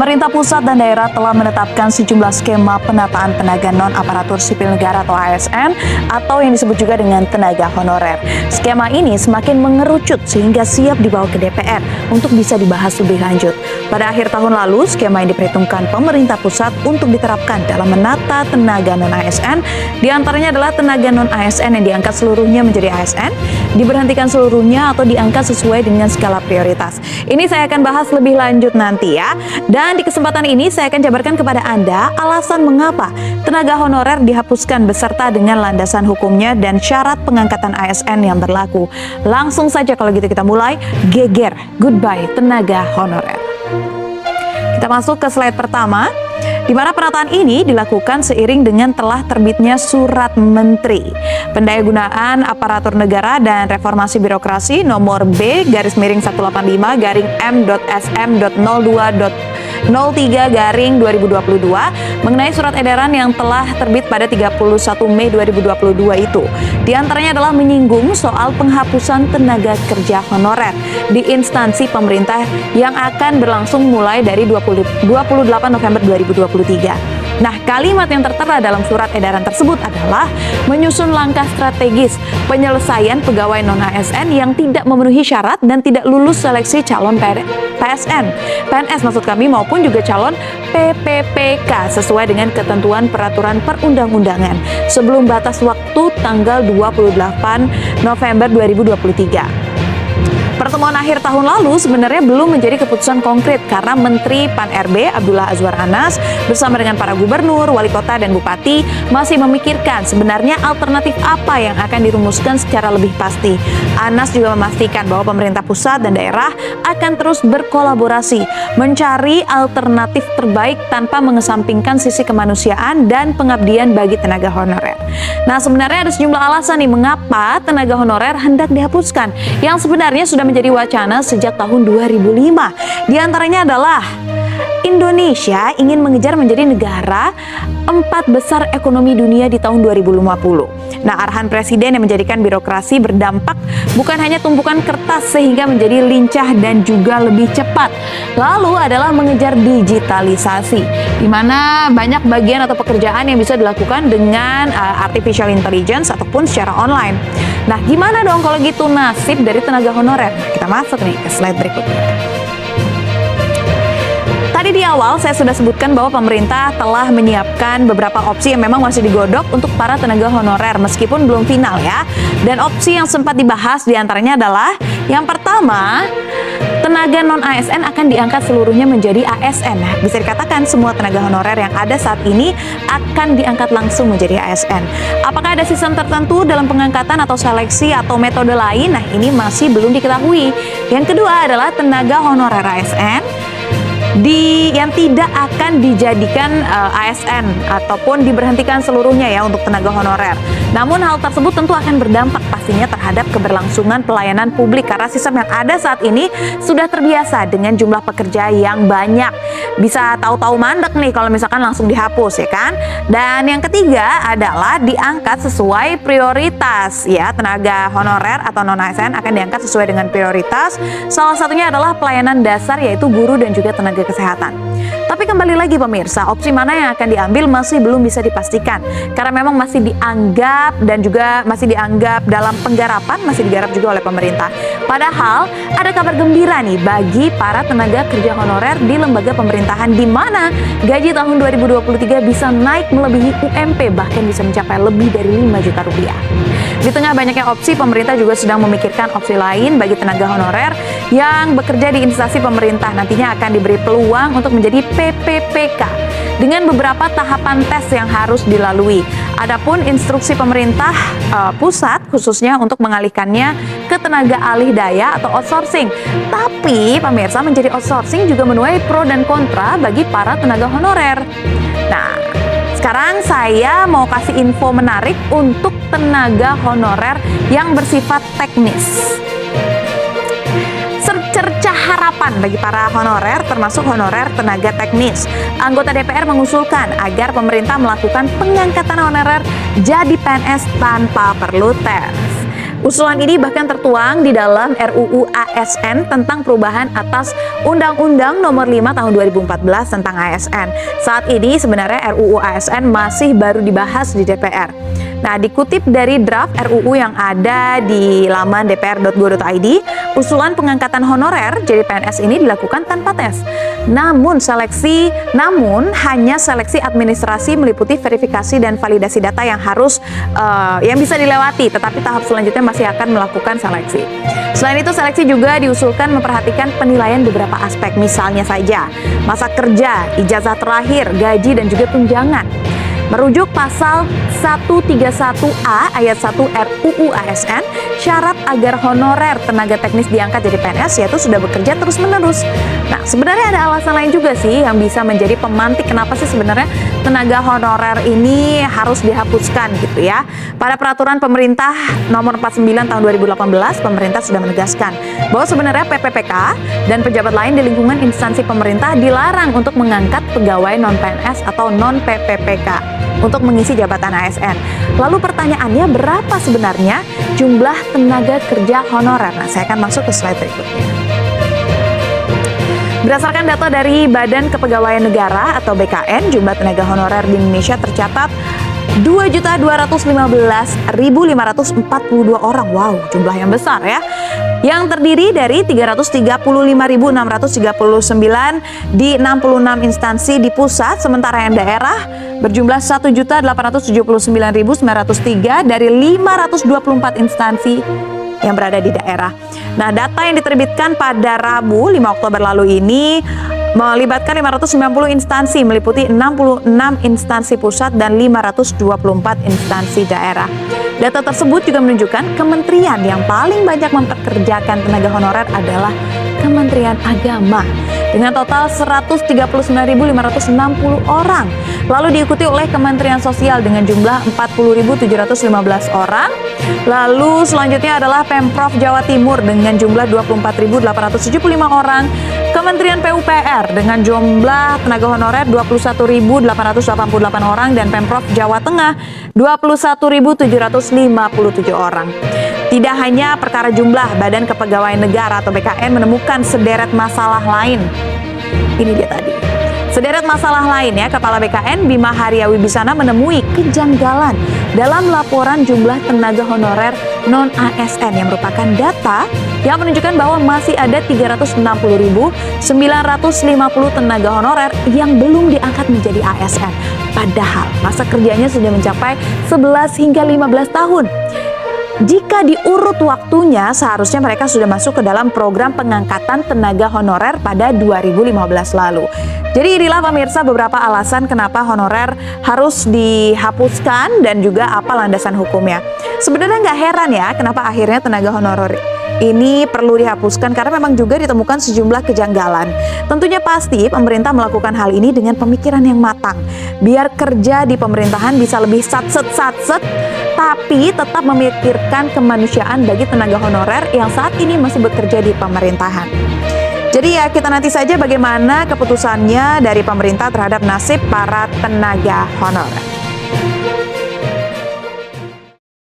Pemerintah pusat dan daerah telah menetapkan sejumlah skema penataan tenaga non-aparatur sipil negara atau ASN atau yang disebut juga dengan tenaga honorer. Skema ini semakin mengerucut sehingga siap dibawa ke DPR untuk bisa dibahas lebih lanjut. Pada akhir tahun lalu, skema yang diperhitungkan pemerintah pusat untuk diterapkan dalam menata tenaga non-ASN, diantaranya adalah tenaga non-ASN yang diangkat seluruhnya menjadi ASN, diberhentikan seluruhnya atau diangkat sesuai dengan skala prioritas. Ini saya akan bahas lebih lanjut nanti ya. Dan di kesempatan ini saya akan jabarkan kepada Anda alasan mengapa tenaga honorer dihapuskan beserta dengan landasan hukumnya dan syarat pengangkatan ASN yang berlaku. Langsung saja kalau gitu kita mulai. Geger, goodbye tenaga honorer. Kita masuk ke slide pertama, di mana penataan ini dilakukan seiring dengan telah terbitnya Surat Menteri Pendayagunaan Aparatur Negara dan Reformasi Birokrasi nomor B-miring-M.SM.02.03/2022 mengenai surat edaran yang telah terbit pada 31 Mei 2022 itu. Di antaranya adalah menyinggung soal penghapusan tenaga kerja honorer di instansi pemerintah yang akan berlangsung mulai dari 28 November 2023. Nah, kalimat yang tertera dalam surat edaran tersebut adalah menyusun langkah strategis penyelesaian pegawai non-ASN yang tidak memenuhi syarat dan tidak lulus seleksi calon PNS maksud kami maupun juga calon PPPK sesuai dengan ketentuan peraturan perundang-undangan sebelum batas waktu tanggal 28 November 2023. Pertemuan akhir tahun lalu sebenarnya belum menjadi keputusan konkret karena Menteri Pan-RB Abdullah Azwar Anas bersama dengan para gubernur, wali kota, dan bupati masih memikirkan sebenarnya alternatif apa yang akan dirumuskan secara lebih pasti. Anas juga memastikan bahwa pemerintah pusat dan daerah akan terus berkolaborasi mencari alternatif terbaik tanpa mengesampingkan sisi kemanusiaan dan pengabdian bagi tenaga honorer. Nah, sebenarnya ada sejumlah alasan nih mengapa tenaga honorer hendak dihapuskan yang sebenarnya sudah menjadi wacana sejak tahun 2005. Di antaranya adalah Indonesia ingin mengejar menjadi negara 4 besar ekonomi dunia di tahun 2050. Nah, arahan presiden yang menjadikan birokrasi berdampak bukan hanya tumpukan kertas sehingga menjadi lincah dan juga lebih cepat. Lalu adalah mengejar digitalisasi, di mana banyak bagian atau pekerjaan yang bisa dilakukan dengan artificial intelligence ataupun secara online. Nah, gimana dong kalau gitu nasib dari tenaga honorer? Kita masuk nih ke slide berikutnya. Tadi di awal saya sudah sebutkan bahwa pemerintah telah menyiapkan beberapa opsi yang memang masih digodok untuk para tenaga honorer meskipun belum final ya. Dan opsi yang sempat dibahas diantaranya adalah yang pertama, tenaga non-ASN akan diangkat seluruhnya menjadi ASN. Nah, bisa dikatakan semua tenaga honorer yang ada saat ini akan diangkat langsung menjadi ASN. Apakah ada sistem tertentu dalam pengangkatan atau seleksi atau metode lain? Nah, ini masih belum diketahui. Yang kedua adalah tenaga honorer ASN yang tidak akan dijadikan ASN ataupun diberhentikan seluruhnya ya untuk tenaga honorer. Namun hal tersebut tentu akan berdampak pastinya terhadap keberlangsungan pelayanan publik karena sistem yang ada saat ini sudah terbiasa dengan jumlah pekerja yang banyak. Bisa tahu-tahu mandek nih kalau misalkan langsung dihapus ya kan. Dan yang ketiga adalah diangkat sesuai prioritas ya. Tenaga honorer atau non-ASN akan diangkat sesuai dengan prioritas. Salah satunya adalah pelayanan dasar yaitu guru dan juga tenaga kesehatan. Tapi kembali lagi pemirsa, opsi mana yang akan diambil masih belum bisa dipastikan karena memang masih dianggap dan juga masih dianggap dalam penggarapan, masih digarap juga oleh pemerintah. Padahal ada kabar gembira nih bagi para tenaga kerja honorer di lembaga pemerintahan di mana gaji tahun 2023 bisa naik melebihi UMP bahkan bisa mencapai lebih dari 5 juta rupiah. Di tengah banyaknya opsi, pemerintah juga sedang memikirkan opsi lain bagi tenaga honorer yang bekerja di instansi pemerintah nantinya akan diberi peluang untuk menjadi PPPK dengan beberapa tahapan tes yang harus dilalui. Adapun instruksi pemerintah pusat khususnya untuk mengalihkannya ke tenaga alih daya atau outsourcing. Tapi pemirsa, menjadi outsourcing juga menuai pro dan kontra bagi para tenaga honorer. Nah, sekarang saya mau kasih info menarik untuk tenaga honorer yang bersifat teknis. Secercah harapan penetapan bagi para honorer termasuk honorer tenaga teknis. Anggota DPR mengusulkan agar pemerintah melakukan pengangkatan honorer jadi PNS tanpa perlu tes. Usulan ini bahkan tertuang di dalam RUU ASN tentang perubahan atas Undang-Undang Nomor 5 Tahun 2014 tentang ASN. Saat ini sebenarnya RUU ASN masih baru dibahas di DPR. Nah, dikutip dari draft RUU yang ada di laman dpr.go.id, usulan pengangkatan honorer jadi PNS ini dilakukan tanpa tes. Namun hanya seleksi administrasi meliputi verifikasi dan validasi data yang harus yang bisa dilewati, tetapi tahap selanjutnya masih akan melakukan seleksi. Selain itu, seleksi juga diusulkan memperhatikan penilaian beberapa aspek, misalnya saja masa kerja, ijazah terakhir, gaji, dan juga tunjangan. Merujuk pasal 131A ayat 1 RUU ASN, syarat agar honorer tenaga teknis diangkat jadi PNS yaitu sudah bekerja terus-menerus. Nah, sebenarnya ada alasan lain juga sih yang bisa menjadi pemantik kenapa sih sebenarnya tenaga honorer ini harus dihapuskan gitu ya. Pada peraturan pemerintah nomor 49 tahun 2018, pemerintah sudah menegaskan bahwa sebenarnya PPPK dan pejabat lain di lingkungan instansi pemerintah dilarang untuk mengangkat pegawai non-PNS atau non-PPPK untuk mengisi jabatan ASN. Lalu pertanyaannya, berapa sebenarnya jumlah tenaga kerja honorer? Nah, saya akan masuk ke slide berikutnya. Berdasarkan data dari Badan Kepegawaian Negara atau BKN, jumlah tenaga honorer di Indonesia tercatat 2.215.542 orang. Wow, jumlah yang besar ya. Yang terdiri dari 335.639 di 66 instansi di pusat, sementara yang daerah berjumlah 1.879.903 dari 524 instansi yang berada di daerah. Nah, data yang diterbitkan pada Rabu 5 Oktober lalu ini melibatkan 590 instansi, meliputi 66 instansi pusat dan 524 instansi daerah. Data tersebut juga menunjukkan kementerian yang paling banyak mempekerjakan tenaga honorer adalah Kementerian Agama dengan total 139.560 orang. Lalu diikuti oleh Kementerian Sosial dengan jumlah 40.715 orang. Lalu selanjutnya adalah Pemprov Jawa Timur dengan jumlah 24.875 orang. Kementerian PUPR dengan jumlah tenaga honorer 21.888 orang dan Pemprov Jawa Tengah 21.757 orang. Tidak hanya perkara jumlah, Badan Kepegawaian Negara atau BKN menemukan sederet masalah lain. Ini dia tadi. Sederet masalah lain ya, Kepala BKN Bima Haryawibisana menemui kejanggalan dalam laporan jumlah tenaga honorer non-ASN yang merupakan data yang menunjukkan bahwa masih ada 360.950 tenaga honorer yang belum diangkat menjadi ASN. Padahal masa kerjanya sudah mencapai 11 hingga 15 tahun. Jika diurut waktunya, seharusnya mereka sudah masuk ke dalam program pengangkatan tenaga honorer pada 2015 lalu. Jadi inilah pemirsa beberapa alasan kenapa honorer harus dihapuskan dan juga apa landasan hukumnya. Sebenarnya nggak heran ya kenapa akhirnya tenaga honorer ini perlu dihapuskan karena memang juga ditemukan sejumlah kejanggalan. Tentunya pasti pemerintah melakukan hal ini dengan pemikiran yang matang. Biar kerja di pemerintahan bisa lebih satset, tapi tetap memikirkan kemanusiaan bagi tenaga honorer yang saat ini masih bekerja di pemerintahan. Jadi ya kita nanti saja bagaimana keputusannya dari pemerintah terhadap nasib para tenaga honorer.